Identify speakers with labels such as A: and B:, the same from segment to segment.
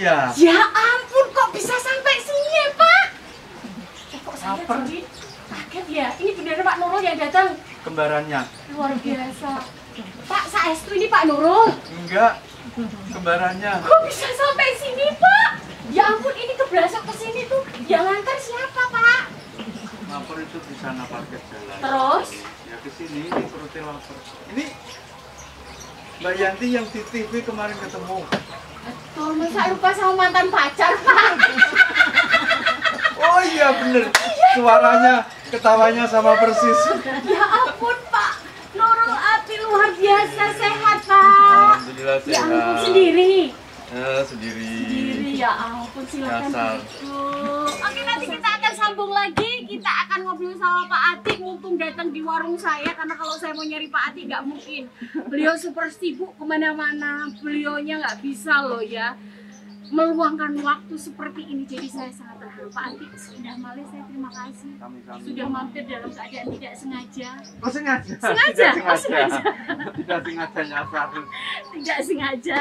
A: Iya.
B: Ya ampun, kok bisa sampai sini ya, Pak? Kok saya jadi kaget ya? Ini benar Pak Nurul yang datang?
A: Kembarannya.
B: Luar biasa. Pak, saestu ini Pak Nurul?
A: Enggak. Kembarannya.
B: Kok bisa sampai sini, Pak? Ya ampun, ini kebelasok ke sini tuh. Yang ngantar siapa, Pak?
A: Lapor itu di sana parkir jalan.
B: Terus?
A: Ya ke sini, ini perutnya lapor. Ini Mbak Yanti yang di TV kemarin ketemu.
B: Betul, masa lupa sama mantan pacar, Pak?
A: Oh iya bener. Suaranya, ketawanya sama persis.
B: Ya ampun, Pak. Nurul Ati luar biasa sehat, Pak.
A: Alhamdulillah
B: Ya
A: sehat.
B: ampun, sendiri.
A: Sendiri.
B: Sendiri, ya ampun, silakan
A: Dasar.
B: duduk. Oke, nanti kita akan sambung lagi. Kita akan ngobrol sama Pak Atik, mumpung datang di warung saya. Karena kalau saya mau nyari Pak Atik nggak mungkin. Beliau super sibuk kemana-mana. Beliaunya nggak bisa loh ya meluangkan waktu seperti ini. Jadi saya sangat berharap Pak Atik sudah malah saya terima kasih.
A: Kami-kami.
B: Sudah mampir dalam keadaan tidak sengaja.
A: Oh sengaja?
B: Sengaja?
A: Tidak
B: Oh,
A: sengaja.
B: sengaja.
A: Tidak sengaja nyasar.
B: Tidak sengaja.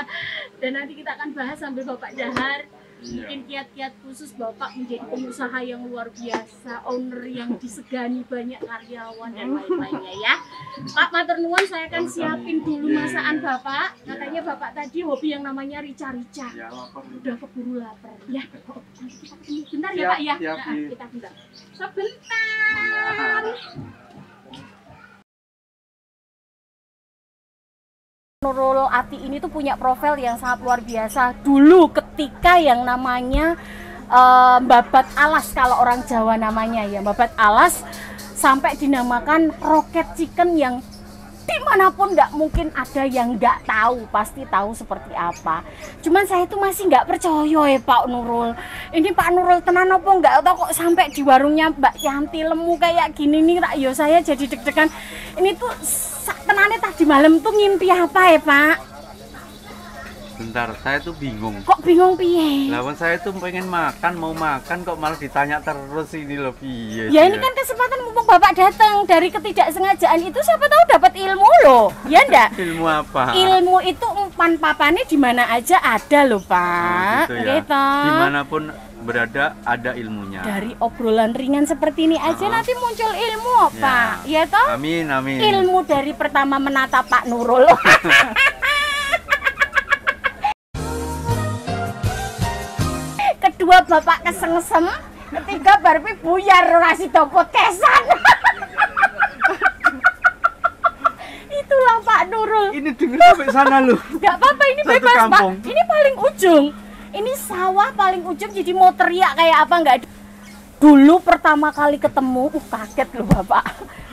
B: Dan nanti kita akan bahas sambil Bapak Dahar.
A: Iya.
B: Mungkin kiat-kiat khusus Bapak menjadi pengusaha yang luar biasa, owner yang disegani banyak karyawan dan lain-lainnya ya. Pak matur nuwun, saya akan siapin dulu masakan Bapak. Katanya Bapak tadi hobi yang namanya rica-rica.
A: Ya lapor.
B: Udah keburu lapar ya. Nanti kita ketemu bentar ya
A: Siap,
B: Pak ya.
A: siap,
B: Nah,
A: iya.
B: kita bentar. Sebentar. Nurul Ati ini tuh punya profil yang sangat luar biasa. Dulu ketika yang namanya babat alas, kalau orang Jawa namanya ya babat alas, sampai dinamakan roket chicken yang dimanapun nggak mungkin ada yang nggak tahu, pasti tahu seperti apa. Cuman saya tuh masih nggak percaya ya Pak Nurul. Ini Pak Nurul tenan apa nggak tahu kok sampai di warungnya Mbak Yanti lemu kayak gini nih, yo saya jadi deg-degan. Ini tuh tenane tadi malam tuh ngimpi apa ya Pak?
A: Bentar, saya tuh bingung.
B: Kok bingung piye?
A: Lawan saya tuh pengen makan, mau makan kok malah ditanya terus ini loh piye.
B: Ya ini kan kesempatan mumpung Bapak datang, dari ketidaksengajaan itu siapa tahu dapat ilmu loh. Ya enggak?
A: Ilmu apa?
B: Ilmu itu umpan papannya di mana aja ada loh Pak.
A: Oh, gitu ya.
B: Gitu.
A: Dimanapun berada ada ilmunya.
B: Dari obrolan ringan seperti ini aja nanti muncul ilmu Pak. Ya toh?
A: Amin, amin.
B: Ilmu dari pertama menata Pak Nurul. Kedua Bapak kesengsem, ketiga Barbie buyar ngasih do podcastan. Itulah Pak Nurul.
A: Ini denger sampai sana loh.
B: Gak apa-apa, ini
A: Satu
B: bebas
A: kampung.
B: Pak. Ini paling ujung. Ini sawah paling ujung, jadi mau teriak kayak apa nggak? Dulu pertama kali ketemu, kaget loh Bapak.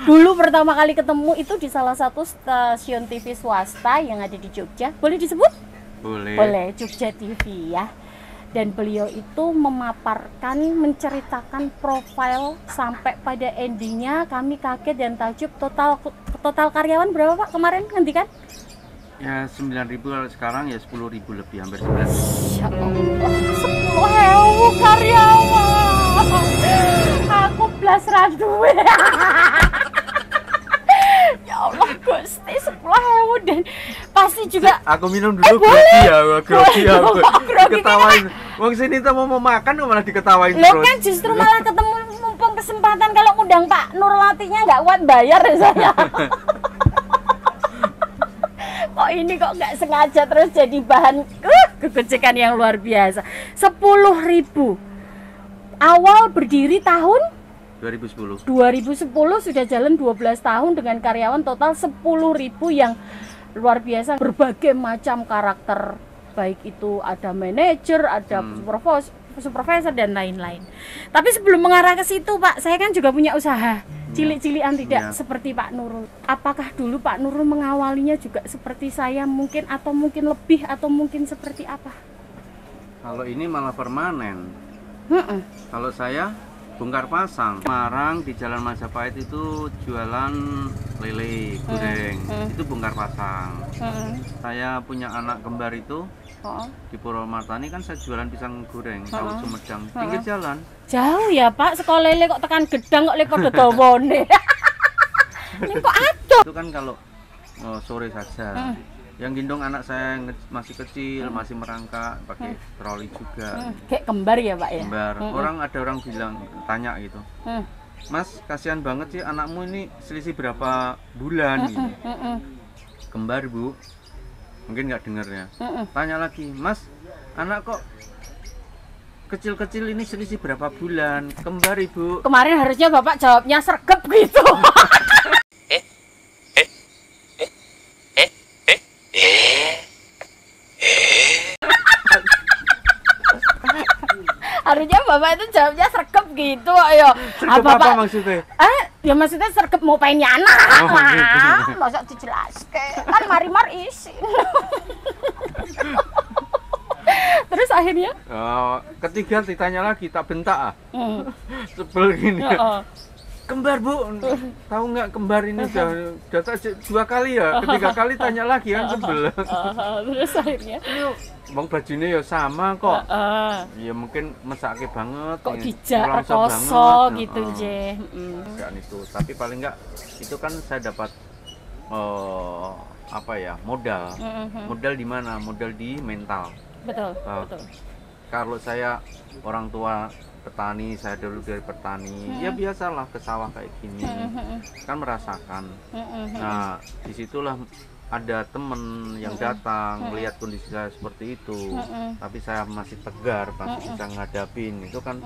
B: Dulu pertama kali ketemu itu di salah satu stasiun TV swasta yang ada di Jogja. Boleh disebut?
A: Boleh.
B: Boleh, Jogja TV ya. Dan beliau itu memaparkan, menceritakan profil sampai pada endingnya kami kaget dan takjub. Total karyawan berapa Pak kemarin ngendikan?
A: Ya 9.000, kalau sekarang ya 10.000 lebih, hampir 9.000.
B: Ya Allah, 10.000 karyawan. Aku blas ra duwe. Ya Allah Gusti, 10.000 dan pasti juga.
A: Aku minum dulu
B: boleh.
A: grogi ya.
B: Boleh. Grogi
A: Diketawain. Wong sini tuh mau makan kok malah diketawain
B: Lo
A: terus.
B: kan justru malah ketemu mumpung kesempatan, kalau ngundang Pak Nurul Atinya nggak kuat bayar ya saya. Kok ini kok nggak sengaja terus jadi bahan kegecekan yang luar biasa. 10.000. Awal berdiri tahun
A: 2010.
B: 2010, sudah jalan 12 tahun dengan karyawan total 10.000 yang luar biasa, berbagai macam karakter, baik itu ada manajer, ada supervisor dan lain-lain. Tapi sebelum mengarah ke situ Pak, saya kan juga punya usaha cilik-cilikan, tidak seperti Pak Nurul. Apakah dulu Pak Nurul mengawalinya juga seperti saya mungkin, atau mungkin lebih, atau mungkin seperti apa?
A: Kalau ini malah permanen. Kalau saya bongkar pasang. Semarang di Jalan Majapahit itu jualan lele goreng. Itu bongkar pasang. Saya punya anak kembar itu. Di Purwomartani kan saya jualan pisang goreng, tahu Sumedang, pinggir jalan.
B: Jauh ya Pak, sekolah lele kok tekan gedang kok lele pada dawane. Ini kok aduh.
A: Itu kan kalau sore saja. Yang gendong anak saya yang masih kecil, masih merangkak, pakai troli juga.
B: Kayak kembar ya Pak ya?
A: Kembar. Ada orang bilang, tanya gitu. Mas, kasihan banget sih anakmu ini selisih berapa bulan gitu. Kembar Bu. Mungkin nggak dengar ya. Tanya lagi, Mas, anak kok kecil-kecil ini selisih berapa bulan? Kembar Ibu.
B: Kemarin harusnya Bapak jawabnya sergap gitu. Harusnya Bapak itu jawabnya sergap gitu, ayo.
A: Sergap apa maksudnya?
B: Ya maksudnya sergap mau pengen anak.
A: Gitu.
B: Masa dijelaske. Kan mari-mar isi. Terus akhirnya?
A: Ketiga ditanya lagi, tak bentak sebel gini. Kembar Bu, tahu nggak kembar ini udah 2 kali ya, ketiga kali tanya lagi kan sebel.
B: Terus akhirnya?
A: Bang bajunya ya sama kok. Ya mungkin mesake banget.
B: Kok dijak rekoso gitu je.
A: Enggak itu, tapi paling nggak itu kan saya dapat modal. Modal di mana? Modal di mental.
B: Betul, betul.
A: Kalau saya orang tua petani, saya dulu dari petani, ya biasalah ke sawah kayak gini, kan merasakan. Nah, disitulah ada temen yang datang melihat kondisi saya seperti itu, tapi saya masih tegar, masih bisa ngadapin. Itu kan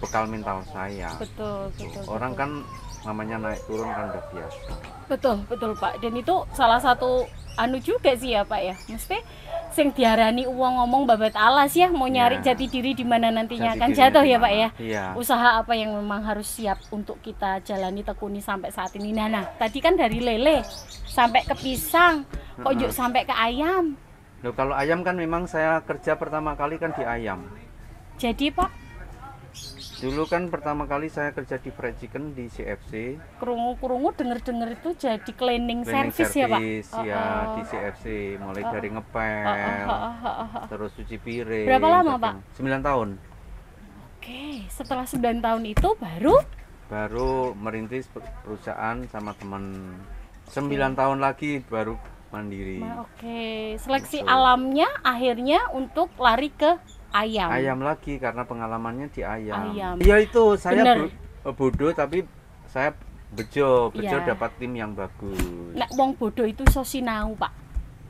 A: bekal mental saya.
B: Betul.
A: Orang kan namanya naik turun kan udah biasa.
B: Betul Pak. Dan itu salah satu anu juga sih ya Pak ya. Mesti sing diarani uang ngomong babat alas ya, mau nyari jati diri di mana nantinya akan jatuh ya Pak ya.
A: Iya.
B: Usaha apa yang memang harus siap untuk kita jalani tekuni sampai saat ini. Nah, tadi kan dari lele sampai ke pisang, kok yuk sampai ke ayam.
A: Loh, kalau ayam kan memang saya kerja pertama kali kan di ayam.
B: Jadi Pak,
A: dulu kan pertama kali saya kerja di fried chicken di CFC.
B: Kerungu denger itu jadi cleaning service ya Pak?
A: Ya, di CFC, mulai dari ngepel, terus cuci piring.
B: Berapa lama Pak?
A: 9 tahun.
B: Oke, setelah 9 tahun itu baru merintis perusahaan sama teman. 9 tahun lagi baru mandiri. Oke, seleksi alamnya akhirnya untuk lari ke ayam
A: lagi karena pengalamannya di ayam. Iya itu saya bodoh tapi saya bejo dapat tim yang bagus.
B: Nek wong bodoh itu iso sinau Pak,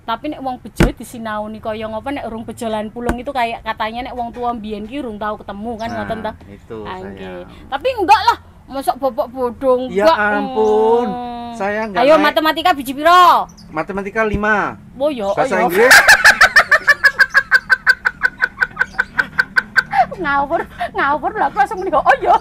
B: tapi nek wong bejo disinau nih kaya ngopo nek urung bejolan pulung itu kayak katanya nek wong tua mbiyen ki urung tahu ketemu kan ngoten ta.
A: Itu saya.
B: Tapi enggak lah, mosok bapak bodoh enggak.
A: Ya ampun. Saya enggak.
B: Ayo matematika biji piro?
A: Matematika 5.
B: Oh ya,
A: bahasa Inggris
B: ngawur lah langsung muni oh ya.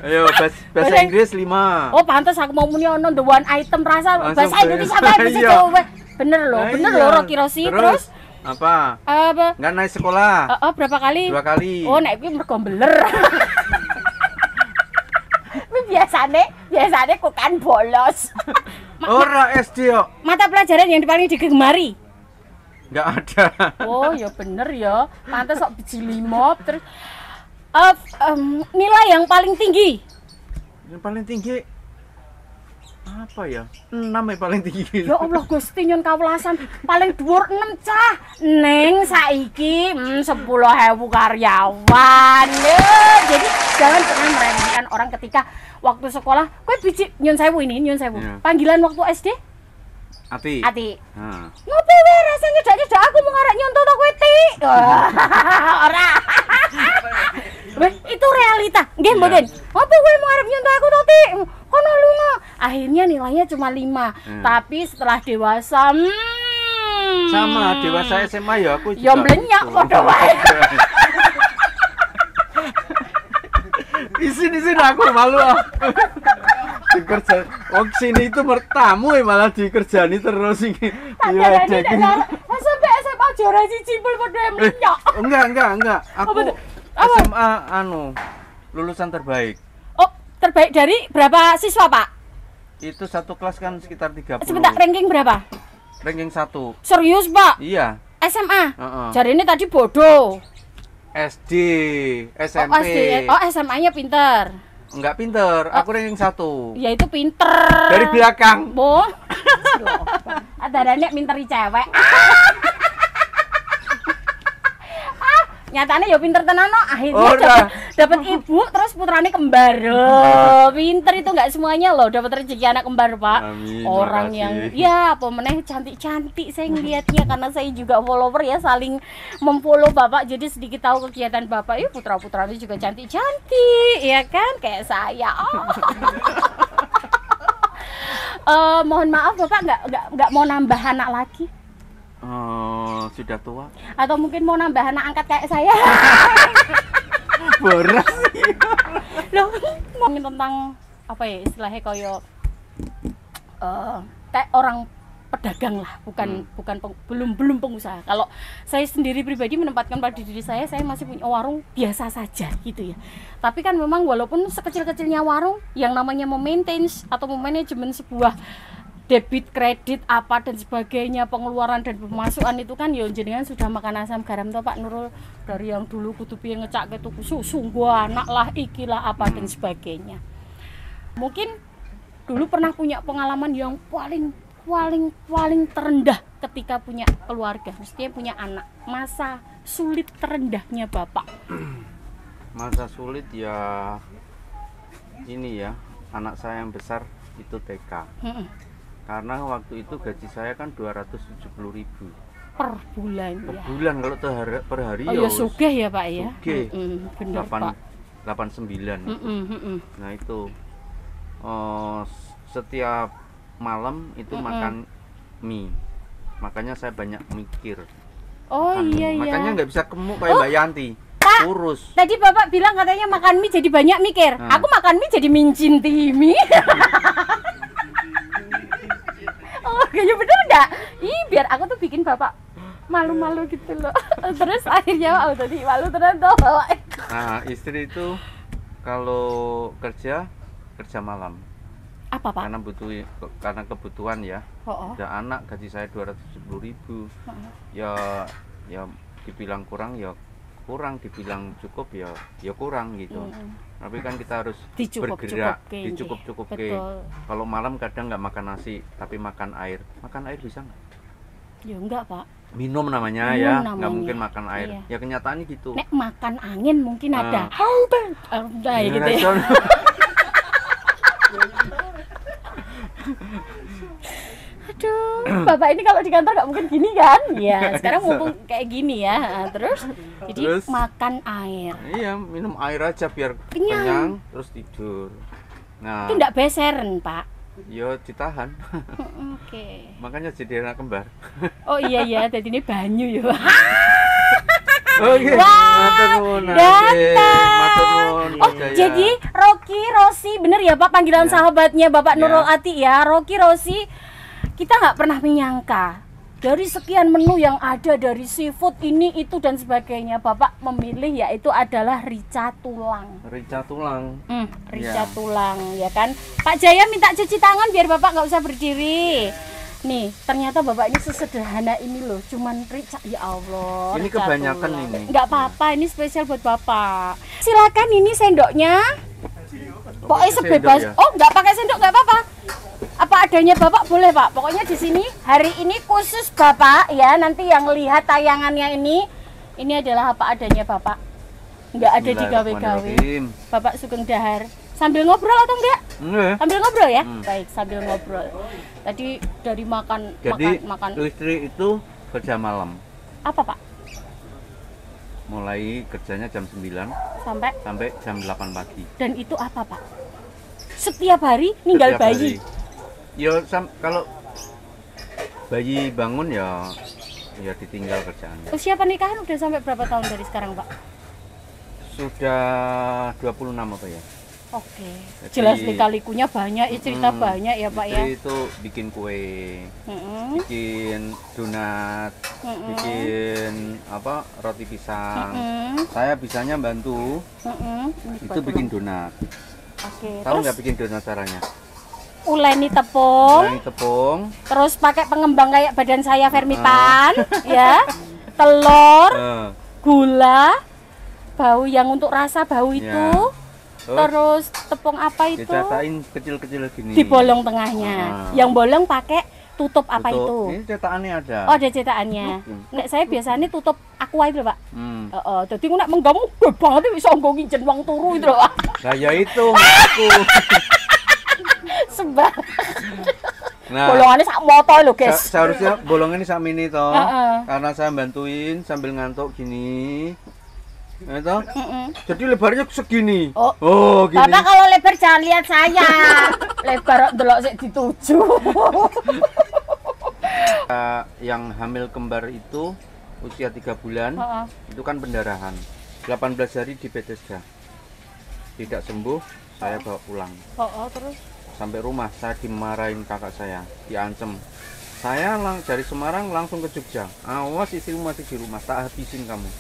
A: Ayo bahasa Inggris 5.
B: Oh pantes aku mau muni ono the one item rasa bahasa Indonesia bae bisa coba. Bener loh Rocky Rossi. Terus
A: apa? Enggak naik sekolah.
B: Berapa kali?
A: 2 kali.
B: Oh nek kuwi mergo beler. biasane kok kan bolos.
A: Ora SD yo.
B: Mata pelajaran yang paling digemari?
A: Enggak ada.
B: Oh ya bener ya, pantes sok biji 5. Terus nilai yang paling tinggi?
A: Yang paling tinggi apa ya? 6 ya paling tinggi.
B: Ya Allah Gusti nyun kawelasan, paling dhuwur 6 cah. Neng saiki 10.000 karyawan. Jadi jangan pernah meremehkan orang ketika waktu sekolah. Kowe biji nyun sewu. Panggilan waktu SD?
A: Ati.
B: Ngopi wae rasanya nyedak aku mau ngarep nyontoh to kowe Ti. Ora. Weh, itu realita. Nggih mboten. Ngopi kowe mau ngarep nyontoh aku to Ti. Kono lunga. Akhirnya nilainya cuma 5. Tapi setelah dewasa
A: sama dewasa SMA ya aku juga.
B: Ya mlenyak padha wae.
A: Isin aku malu. Dikerja wong sini itu tamu malah dikerjani terus iki.
B: Iya dek. Sampai SMA juara cicipul padha minyak.
A: Enggak. Aku SMA lulusan terbaik.
B: Oh, terbaik dari berapa siswa, Pak?
A: Itu satu kelas kan sekitar 30.
B: Sebentar, ranking berapa?
A: Ranking 1.
B: Serius, Pak?
A: Iya.
B: SMA? Jadi ini tadi bodoh.
A: SD, SMP.
B: Oh, SMA-nya pinter.
A: Enggak pinter, aku ranking 1.
B: Ya itu pinter.
A: Dari belakang.
B: Boh. Ada nek minteri cewek. Nyatanya ya pinter tenan no, akhirnya dapat ibu terus putrane kembar. Pinter itu nggak semuanya loh dapat rezeki anak kembar, Pak.
A: Amin,
B: orang
A: makasih.
B: yang ya apa meneh cantik-cantik saya ngelihatnya karena saya juga follower ya, saling memfollow Bapak jadi sedikit tahu kegiatan Bapak. Putra-putranya juga cantik-cantik ya kan kayak saya. Mohon maaf Bapak nggak mau nambah anak lagi?
A: Sudah tua.
B: Atau mungkin mau nambah anak angkat kayak saya?
A: Boros.
B: Loh, ngomongin tentang apa ya istilahnya kayak kayak orang pedagang lah, belum pengusaha. Kalau saya sendiri pribadi menempatkan pada diri saya masih punya warung biasa saja gitu ya. Tapi kan memang walaupun sekecil-kecilnya warung, yang namanya memaintain atau memanajemen sebuah debit, kredit, apa dan sebagainya, pengeluaran dan pemasukan itu kan ya jenengan sudah makan asam garam toh Pak Nurul, dari yang dulu kudu piye ngecak tuku susu gua anak lah ikilah apa dan sebagainya. Mungkin dulu pernah punya pengalaman yang paling terendah ketika punya keluarga, mestinya punya anak. Masa sulit terendahnya Bapak.
A: Masa sulit ya ini ya, anak saya yang besar itu TK. Karena waktu itu gaji saya kan 270.000
B: per bulan.
A: Per
B: ya.
A: bulan kalau per hari
B: oh ya sugih ya Pak ya.
A: Sugih.
B: Bener Pak.
A: 89. Nah itu setiap malam itu makan mie. Makanya saya banyak mikir.
B: Oh
A: makan
B: iya
A: mie.
B: iya.
A: Makanya nggak bisa gemuk kayak Mbak Yanti.
B: Pak,
A: kurus.
B: Tadi Bapak bilang katanya makan mie jadi banyak mikir. Aku makan mie jadi mincin mie. Oh, kayaknya bener enggak? Ih, biar aku tuh bikin Bapak malu-malu gitu loh. Terus akhirnya tadi malu ternyata bawa.
A: Nah, istri itu kalau kerja malam.
B: Apa Pak?
A: Karena kebutuhan ya. Ada anak gaji saya 270.000. Ya dibilang kurang ya kurang, dibilang cukup ya kurang gitu. Tapi kan kita harus bergerak, dicukup-cukup. Kalau malam kadang nggak makan nasi, tapi makan air. Makan air bisa nggak?
B: Ya enggak Pak.
A: Minum namanya ya, nggak mungkin makan air. Iya. Ya kenyataannya gitu.
B: Nek makan angin mungkin ada. Udah gitu ya. Aduh, Bapak ini kalau di kantor nggak mungkin gini kan? Ya, sekarang mumpung kayak gini ya. Terus makan air.
A: Iya, minum air aja biar kenyang terus tidur. Nah,
B: itu nggak beseren, Pak?
A: Yo, ditahan.
B: Oke.
A: Makanya jadi anak kembar.
B: Oh iya ya, jadi ini banyu ya.
A: Oke.
B: Wah, datang. Oh, jadi Rosi, bener ya Pak panggilan sahabatnya Bapak Nurul Ati ya. Rosi, kita nggak pernah menyangka dari sekian menu yang ada dari seafood ini itu dan sebagainya, Bapak memilih yaitu adalah rica tulang. Rica tulang ya kan. Pak Jaya minta cuci tangan biar Bapak nggak usah berdiri. Nih, ternyata Bapak ini sesederhana ini loh, cuman rica, ya Allah.
A: Ini kebanyakan tulang. Ini.
B: Nggak apa-apa, ini spesial buat Bapak. Silakan ini sendoknya. Pokoknya sebebas. Ya? Oh, nggak pakai sendok nggak apa-apa. Apa adanya Bapak boleh Pak. Pokoknya di sini hari ini khusus Bapak ya. Nanti yang lihat tayangannya ini adalah apa adanya Bapak. Nggak ada digawe-gawe. Bapak Sugeng Dahar. Sambil ngobrol atau enggak? Sambil ngobrol ya? Baik, sambil ngobrol. Tadi dari makan.
A: Istri itu kerja malam.
B: Apa Pak?
A: Mulai kerjanya jam 9 sampai jam 8 pagi. Dan
B: itu apa Pak? Setiap hari ninggal bayi?
A: Ya kalau bayi bangun ya ditinggal kerjaannya.
B: Usia pernikahan udah sampai berapa tahun dari sekarang Pak?
A: Sudah 26 apa ya?
B: Oke. Jelas lika-likunya banyak, cerita banyak ya Pak ya.
A: Itu bikin kue, bikin donat, bikin roti pisang. Saya bisanya bantu. Itu bikin donat.
B: Oke.
A: Tahu nggak bikin donat caranya?
B: Uleni tepung. Terus pakai pengembang kayak badan saya Fermipan, ya. Telur, gula, bau yang untuk rasa bau itu. Terus tepung apa itu?
A: Dicatain kecil-kecil gini.
B: Di bolong tengahnya. Yang bolong pakai Tutup apa itu?
A: Ini cetakannya ada.
B: Oh, ada cetakannya. Nek saya biasanya tutup aqua itu lho, Pak. Jadi nek menggamu gede banget bisa nggo nginjen wong turu itu lho, Pak.
A: Lah ya itu aku.
B: Sebab.
A: Nah,
B: bolongannya sak moto lho, guys.
A: Seharusnya bolongan ini sak mini toh. Karena saya bantuin sambil ngantuk gini. Nah, toh. Jadi lebarnya segini. Oh, gini.
B: Bapak kalau lebar jangan lihat saya. Lebar delok sik dituju.
A: Yang hamil kembar itu usia 3 bulan, itu kan pendarahan. 18 hari di Bethesda. Tidak sembuh, saya bawa pulang.
B: Terus
A: sampai rumah saya dimarahin kakak saya, diancem. Saya dari Semarang langsung ke Jogja. Awas istrimu masih di rumah, tak habisin kamu.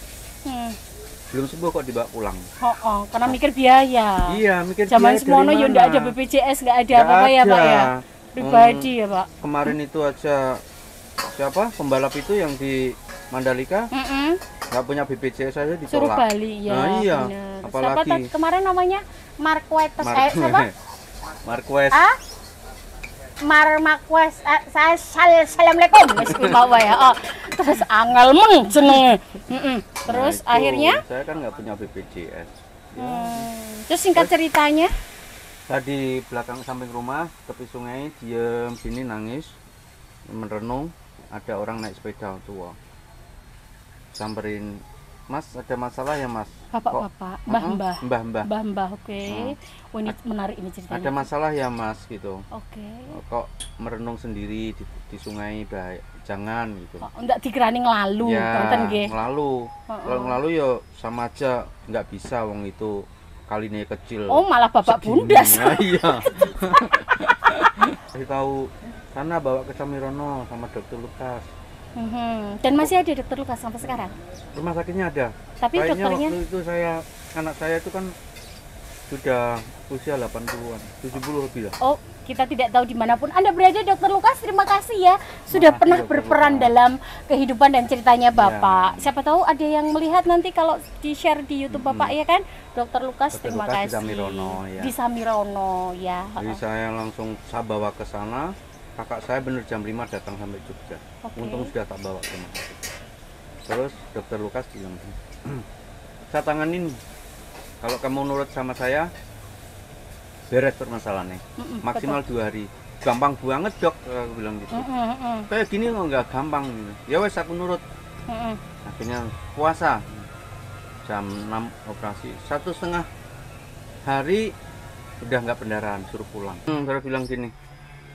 A: Belum sembuh kok dibawa pulang.
B: Karena mikir biaya.
A: Iya, mikir
B: zaman
A: biaya.
B: Zaman semono ya enggak ada BPJS, enggak ada apa-apa ya, Pak ya. Pribadi ya, Pak.
A: Kemarin itu aja siapa pembalap itu yang di Mandalika nggak punya BPJS saja ditolak.
B: Suruh Bali ya.
A: Nah, iya.
B: Bener.
A: Apalagi
B: siapa kemarin namanya Marquez siapa?
A: Marquez.
B: Marquez. Assalamualaikum. Wis bawa ya. Terus angel meng jenenge. Terus
A: nah,
B: akhirnya
A: saya kan nggak punya BPJS.
B: Terus singkat ceritanya
A: saya di belakang samping rumah tepi sungai diem sini nangis merenung, ada orang naik sepeda tua samperin, Mas ada masalah ya Mas?
B: Bapak-bapak, mbah-mbah, oke. Oh, ini menarik ini ceritanya.
A: Ada masalah ya Mas gitu.
B: Oke.
A: Kok merenung sendiri di sungai, bahaya, jangan gitu.
B: Enggak dikirani ngelalu,
A: ya,
B: nggih.
A: ngelalu. Kalau ngelalu ya sama aja nggak bisa wong itu kalinya kecil.
B: Oh, malah bapak bundas.
A: Iya. Saya tahu sana bawa ke Samirono sama Dokter Lukas.
B: Dan masih ada Dokter Lukas sampai sekarang?
A: Rumah sakitnya ada.
B: Tapi
A: kayaknya
B: dokternya
A: waktu itu anak saya itu kan sudah usia 80-an, 70 lebih lah.
B: Oh, kita tidak tahu dimanapun Anda berada, Dokter Lukas, terima kasih ya sudah pernah berperan dalam kehidupan dan ceritanya Bapak. Siapa tahu ada yang melihat nanti kalau di-share di YouTube Bapak ya kan, Dokter Lukas, terima kasih.
A: Di Samirono ya.
B: Di Samirono ya.
A: Jadi saya langsung bawa ke sana. Kakak saya bener jam 5 datang sampai Jogja. Untung sudah tak bawa ke rumah sakit. Terus Dokter Lukas bilang, saya tanganin, kalau kamu nurut sama saya beres permasalahannya, maksimal 2 hari. Gampang banget Dok, aku bilang gitu. Kayak gini kok nggak gampang gitu. Ya wes aku nurut. Akhirnya puasa jam 6 operasi, 1,5 hari udah nggak pendarahan, suruh pulang. Saya bilang gini,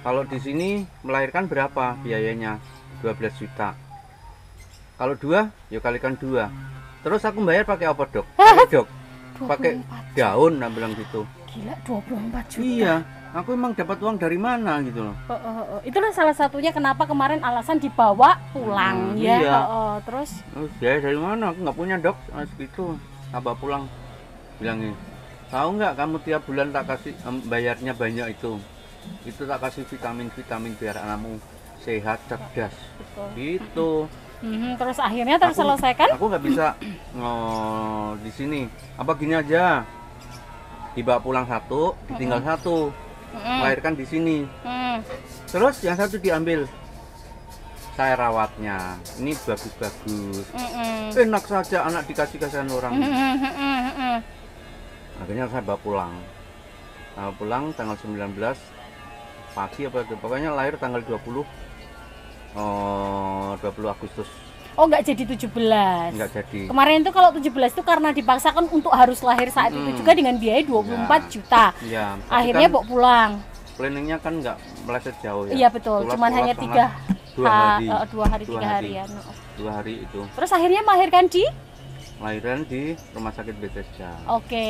A: kalau di sini melahirkan berapa biayanya? 12 juta. Kalau 2, ya kalikan 2. Terus aku bayar pakai apa Dok? Dok, pakai daun, nah bilang gitu.
B: Gila, 24 juta.
A: Iya, aku emang dapat uang dari mana gitu loh.
B: Itulah salah satunya kenapa kemarin alasan dibawa pulang ya.
A: Iya.
B: Terus
A: biaya dari mana? Aku nggak punya Dok, gitu. Bawa pulang. Bilang ini, tahu nggak kamu tiap bulan tak kasih bayarnya banyak itu tak kasih vitamin biar anakmu sehat, cerdas. Gitu.
B: Terus akhirnya terselesaikan.
A: Aku nggak bisa di sini. Apa gini aja, dibawa pulang 1, ditinggal 1, melahirkan di sini. Terus yang 1 diambil, saya rawatnya. Ini bagus-bagus. Enak saja anak dikasih kasihan orang. Akhirnya saya bawa pulang. Pulang tanggal 19 pagi apa itu, pokoknya lahir tanggal 20 Agustus.
B: Oh, nggak jadi 17.
A: Nggak jadi.
B: Kemarin itu kalau 17 itu karena dipaksakan untuk harus lahir saat itu juga dengan biaya 24 juta.
A: Ya,
B: akhirnya kan bawa pulang.
A: Planningnya kan nggak meleset jauh ya.
B: Iya betul, cuman hanya 3 hari. 3 hari ya.
A: 2 hari itu.
B: Terus akhirnya melahirkan
A: lahiran di Rumah Sakit Bethesda.
B: Oke.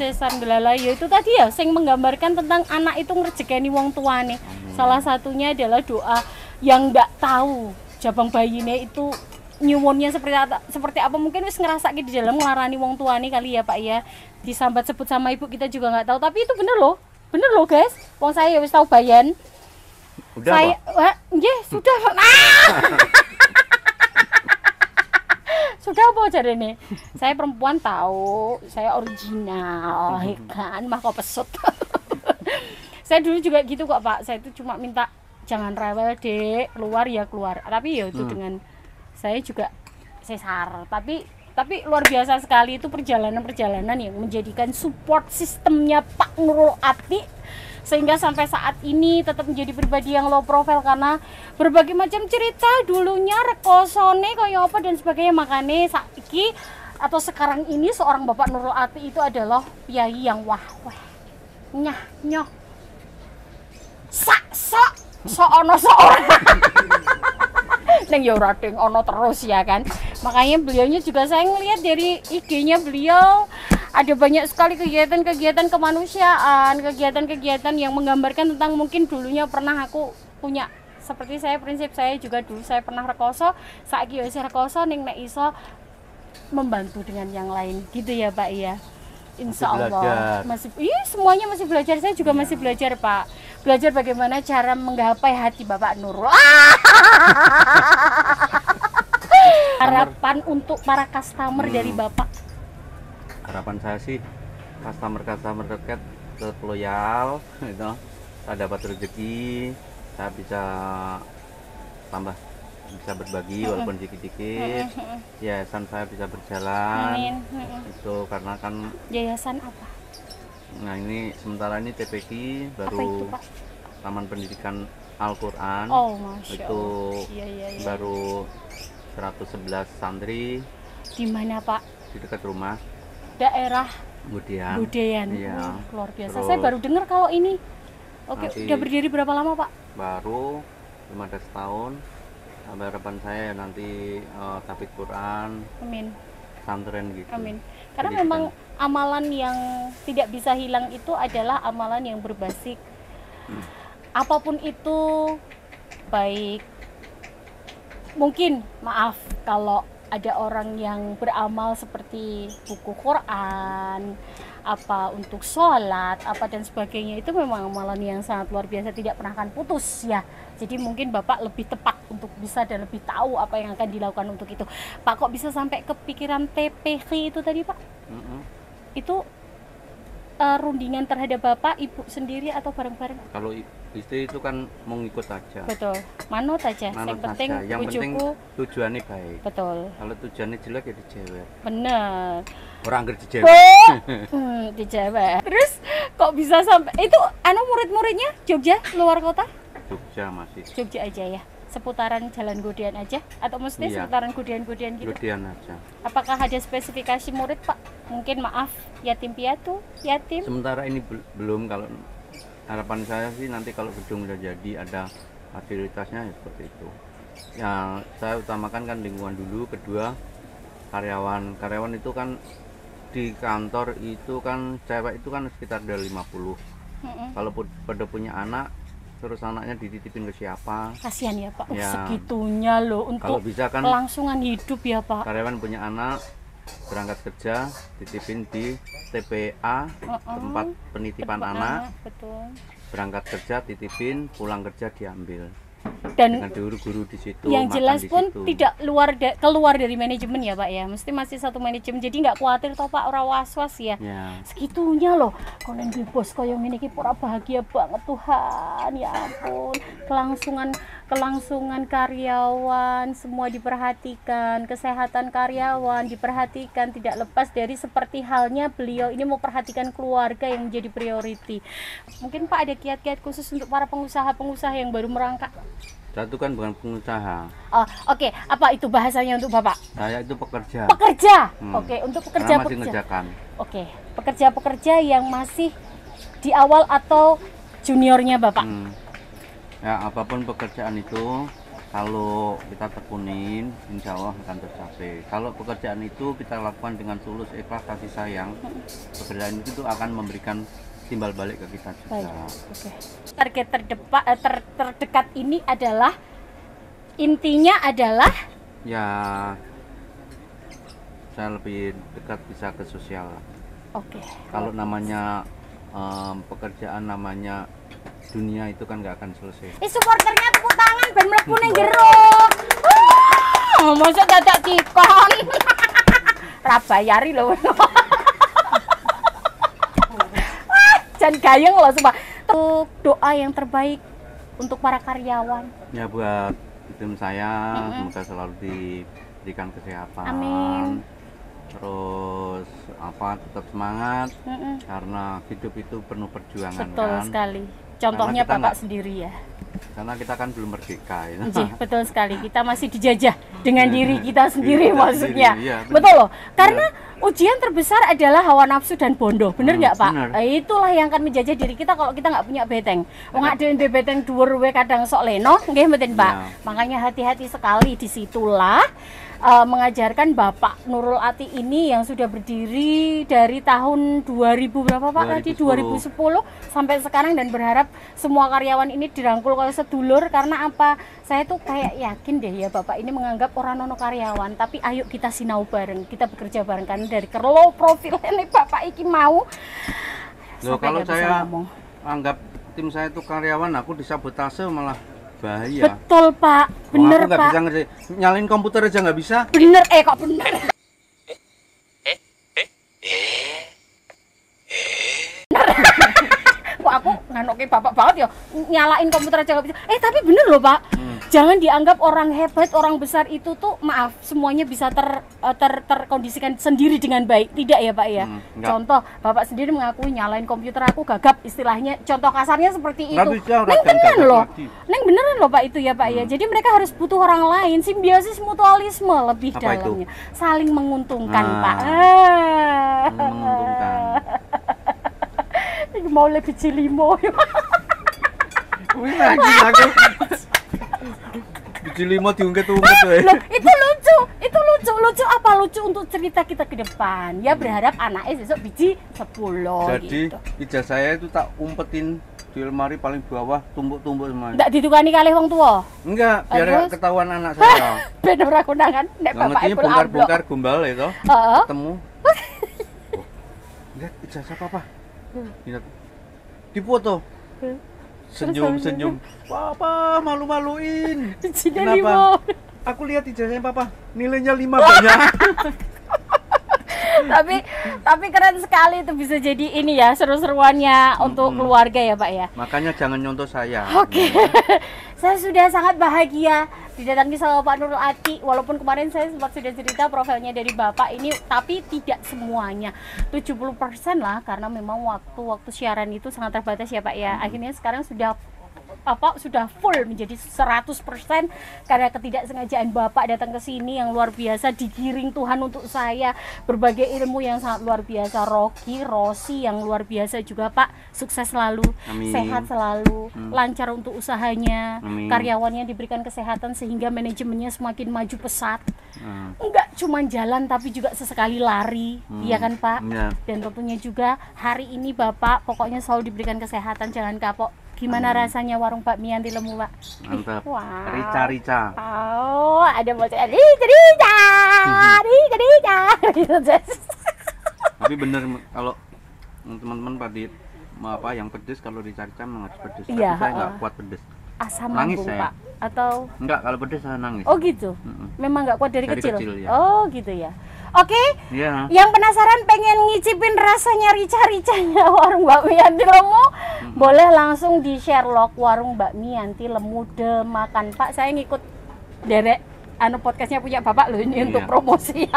B: Sesan gelala ya itu tadi ya sing menggambarkan tentang anak itu ngrejekeni wong tuane. Salah satunya adalah doa yang nggak tahu jabang bayinya itu nyuwunnya seperti apa mungkin wis ngerasake di dalam nglarani wong tuane kali ya Pak ya. Disambat sebut sama ibu kita juga nggak tahu, tapi itu bener loh guys. Wong saya wis tahu bayan.
A: Udah saya
B: sudah. Sudah apa jadi nih? Saya perempuan tahu, saya original, kan mah kok pesut. Saya dulu juga gitu kok Pak. Saya itu cuma minta jangan rewel dek, keluar ya keluar. Tapi ya itu dengan saya juga sesar, tapi luar biasa sekali itu perjalanan yang menjadikan support sistemnya Pak Nurul Ati sehingga sampai saat ini tetap menjadi pribadi yang low profile karena berbagai macam cerita dulunya rekosone kaya apa dan sebagainya. Makanya saiki atau sekarang ini seorang Bapak Nurul Ati itu adalah piyai yang wah nyah nyoh so ono seorang neng ya ora ding ono terus ya kan. Makanya beliaunya juga saya ngelihat dari IG-nya beliau ada banyak sekali kegiatan-kegiatan kemanusiaan, kegiatan-kegiatan yang menggambarkan tentang mungkin dulunya pernah aku punya seperti saya, prinsip saya juga dulu saya pernah rekoso, saiki yo isih rekoso ning nek iso membantu dengan yang lain gitu ya Pak ya. Insya Allah masih semuanya masih belajar, saya juga masih belajar Pak, belajar bagaimana cara menggapai hati Bapak Nurul. Harapan untuk para customer dari Bapak,
A: harapan saya sih customer terdekat tetap loyal gitu. Saya dapat rezeki, saya bisa berbagi walaupun dikit-dikit, yayasan saya bisa berjalan. Itu karena kan
B: yayasan apa?
A: Nah ini sementara ini TPQ baru Taman Pendidikan Al-Quran.
B: Oh, Masya
A: itu
B: iya.
A: baru 111 santri.
B: Di mana Pak?
A: Di dekat rumah.
B: Daerah
A: Budean. Iya.
B: Luar biasa. Terus, saya baru dengar kalau ini. Oke, udah berdiri berapa lama Pak?
A: Baru 15 tahun. Harapan saya nanti tahfidz Quran,
B: amin,
A: pesantren gitu.
B: Amin. Karena memang amalan yang tidak bisa hilang itu adalah amalan yang berbasis apapun itu, baik mungkin maaf kalau ada orang yang beramal seperti buku Quran, apa untuk sholat, apa dan sebagainya, itu memang amalan yang sangat luar biasa, tidak pernah akan putus ya. Jadi mungkin Bapak lebih tepat untuk bisa dan lebih tahu apa yang akan dilakukan untuk itu. Pak, kok bisa sampai kepikiran TPQ itu tadi Pak? Itu rundingan terhadap Bapak, Ibu sendiri atau bareng-bareng?
A: Kalau istri itu kan mau ngikut aja.
B: Betul, manut aja. Yang penting
A: tujuannya baik.
B: Betul.
A: Kalau tujuannya jelek ya dijewet.
B: Bener.
A: Orang anggar dijewet.
B: Dijewet. Terus kok bisa sampai itu murid-muridnya Jogja, luar kota?
A: Jogja masih.
B: Jogja aja ya. Seputaran Jalan Godean aja atau mesti seputaran Godean gitu?
A: Godean aja. Apakah
B: ada spesifikasi murid Pak? Mungkin maaf, yatim piatu, yatim?
A: Sementara ini belum. Kalau harapan saya sih nanti kalau gedung udah jadi ada fasilitasnya ya seperti itu. Ya saya utamakan kan lingkungan dulu, kedua karyawan itu kan di kantor itu kan cewek itu kan sekitar ada 50. Kalau pada punya anak terus anaknya dititipin ke siapa? Kasihan
B: ya Pak, segitunya loh untuk kalau bisa kan kelangsungan hidup ya Pak.
A: Karyawan punya anak berangkat kerja dititipin di TPA, tempat penitipan anak.
B: Betul.
A: Berangkat kerja titipin, pulang kerja diambil.
B: Dan
A: dengan guru-guru di situ.
B: Yang jelas pun tidak keluar dari manajemen ya Pak ya, mesti masih satu manajemen, jadi nggak khawatir toh Pak, ora was-was ya. Segitunya loh, konen di bos koyo ngene iki ora bahagia banget Tuhan, ya ampun. Kelangsungan karyawan semua diperhatikan, kesehatan karyawan diperhatikan, tidak lepas dari seperti halnya beliau ini mau perhatikan keluarga yang menjadi priority. Mungkin Pak ada kiat-kiat khusus untuk para pengusaha-pengusaha yang baru merangkak?
A: Saya itu kan bukan pengusaha.
B: Oke. Apa itu bahasanya untuk Bapak?
A: Saya itu pekerja.
B: Oke, untuk pekerja. Oke, pekerja yang masih di awal atau juniornya Bapak?
A: Ya, apapun pekerjaan itu kalau kita tekunin, insya Allah akan tercapai. Kalau pekerjaan itu kita lakukan dengan tulus, ikhlas, kasih sayang, pekerjaan itu akan memberikan timbal balik ke kita juga.
B: Baik, okay. Target terdekat ini adalah, intinya adalah
A: ya saya lebih dekat bisa ke sosial.
B: Oke.
A: Kalau namanya pekerjaan, namanya dunia itu kan nggak akan selesai.
B: Supporternya tepuk tangan ben mlebu ning jero. Mosok dadak cikon. Ra bayari lho. Jan gayeng loh sumpah. Doa yang terbaik untuk para karyawan?
A: Ya buat tim saya, semoga selalu diberikan kesehatan.
B: Amin.
A: Terus tetap semangat karena hidup itu penuh perjuangan.
B: Betul
A: kan?
B: Sekali. Contohnya Bapak sendiri ya.
A: Karena kita kan belum merdeka ya.
B: Betul sekali, kita masih dijajah dengan diri kita sendiri maksudnya.
A: Iya,
B: betul loh, karena ujian terbesar adalah hawa nafsu dan bondo, bener nggak Pak? Itulah yang akan menjajah diri kita kalau kita nggak punya beteng. Wong adewe beteng dhuwur we kadang sok leno, nggih mboten Pak. Makanya hati-hati sekali, disitulah mengajarkan Bapak Nurul Ati ini yang sudah berdiri dari tahun 2000 berapa Pak 2010 sampai sekarang, dan berharap semua karyawan ini dirangkul kalau sedulur. Karena apa? Saya tuh kayak yakin deh ya Bapak ini menganggap orang nono karyawan, tapi ayo kita sinau bareng, kita bekerja bareng, karena dari kerlo profil ini Bapak iki mau.
A: Loh, kalau saya anggap tim saya itu karyawan, aku disabotase malah bahaya.
B: Betul Pak, bener
A: aku nggak
B: Pak.
A: bisa ngerti, nyalain komputer aja nggak bisa.
B: Bener, kok bener. Kok aku nganoke Bapak banget ya, nyalain komputer aja nggak bisa. Tapi bener loh Pak, jangan dianggap orang hebat, orang besar itu tuh maaf semuanya bisa terkondisikan sendiri dengan baik. Tidak ya Pak ya. Contoh Bapak sendiri mengakui nyalain komputer aku gagap, istilahnya contoh kasarnya seperti itu. Neng beneran loh, Neng beneran loh Pak itu ya Pak ya. Jadi mereka harus butuh orang lain, simbiosis mutualisme lebih
A: apa
B: dalamnya,
A: itu?
B: saling menguntungkan Pak.
A: Menguntungkan.
B: Mau lebih cilimo.
A: Wih lagi aku. Biji limo diungkit-ungkit tuh.
B: Loh, itu lucu apa lucu untuk cerita kita ke depan. Ya berharap anaknya besok biji 10
A: Jadi
B: gitu.
A: ijazah saya itu tak umpetin di lemari paling bawah, tumbuk-tumbuk semuanya.
B: Enggak ditukani kalih wong tua.
A: Enggak, biar gak ketahuan anak saya.
B: Ben ora konangan nek bapak ibu
A: bongkar-bongkar gombal itu. Ketemu. Lihat ijazah papa. Lihat. Dipoto. Senyum-senyum. Papa malu-maluin. Kenapa? Aku lihat ijazahnya papa, nilainya 5 banyak.
B: tapi keren sekali itu, bisa jadi ini ya seru-seruannya untuk keluarga ya Pak ya.
A: Makanya jangan nyontoh saya.
B: Oke. Saya sudah sangat bahagia didatangi sama Pak Nurul Ati. Walaupun kemarin saya sempat sudah cerita profilnya dari Bapak ini, tapi tidak semuanya, 70% lah, karena memang waktu siaran itu sangat terbatas ya Pak ya. Akhirnya sekarang sudah full menjadi 100% karena ketidaksengajaan Bapak datang ke sini yang luar biasa, digiring Tuhan untuk saya, berbagai ilmu yang sangat luar biasa. Rosi yang luar biasa juga Pak, sukses selalu. Amin. Sehat selalu, lancar untuk usahanya. Amin. Karyawannya diberikan kesehatan sehingga manajemennya semakin maju pesat. Enggak cuma jalan tapi juga sesekali lari, iya kan Pak? Ya. Dan tentunya juga hari ini Bapak pokoknya selalu diberikan kesehatan, jangan kapok. Gimana rasanya warung bakmi Yanti Lemu, Pak?
A: Mantap.
B: Wow.
A: Rica-rica.
B: Oh, ada bocah rica.
A: Tapi bener kalau teman-teman pada yang pedes, kalau rica-rica memang harus pedes.
B: Iya,
A: tapi saya nggak kuat pedes.
B: Asam
A: nangis
B: lambung,
A: saya.
B: Pak? Atau
A: enggak, kalau pedes saya nangis.
B: Oh gitu. Memang nggak kuat dari kecil.
A: Ya.
B: Oh gitu ya. Oke,
A: ya.
B: Yang penasaran pengen ngicipin rasanya rica-ricanya warung bakmi Yanti Lemu, boleh langsung di Sherlock warung bakmi Yanti Lemu Demakan. Pak, saya ngikut derek podcastnya punya Bapak loh ini untuk promosi.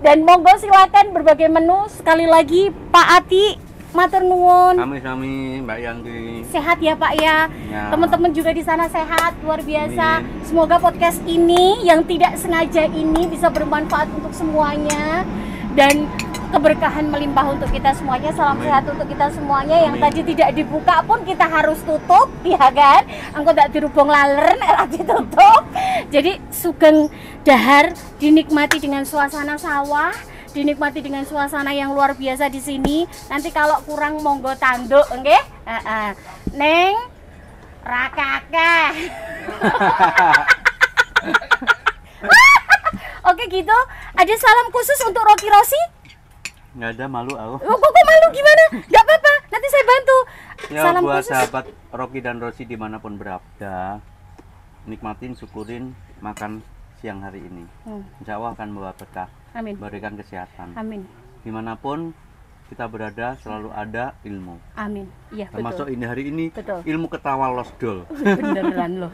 B: Dan monggo silakan berbagai menu. Sekali lagi Pak Ati, matur nuwun.
A: Sami-sami Mbak Yanti.
B: Sehat ya Pak ya. Teman-teman juga di sana sehat, luar biasa. Amin. Semoga podcast ini yang tidak sengaja ini bisa bermanfaat untuk semuanya dan keberkahan melimpah untuk kita semuanya. Salam sehat untuk kita semuanya. Yang tadi tidak dibuka pun kita harus tutup, ya kan? Engko tak dirubung laler nek ditutup. Jadi sugeng dahar dinikmati dengan suasana sawah, dinikmati dengan suasana yang luar biasa di sini. Nanti kalau kurang monggo tanduk, nggih? Neng rakaka. Oke gitu. Ada salam khusus untuk Rosi?
A: Nggak ada, malu aku.
B: Kok malu gimana? Nggak apa-apa, nanti saya bantu.
A: Ya,
B: salam
A: buat
B: khusus.
A: sahabat Rocky dan Rosi dimanapun berada, nikmatin, syukurin makan siang hari ini. Insya Allah akan membawa berkah. Amin. Berikan kesehatan.
B: Amin.
A: Dimanapun kita berada selalu ada ilmu.
B: Amin. Iya,
A: Termasuk
B: betul.
A: ini hari ini
B: Betul.
A: ilmu ketawa losdol.
B: Beneran loh.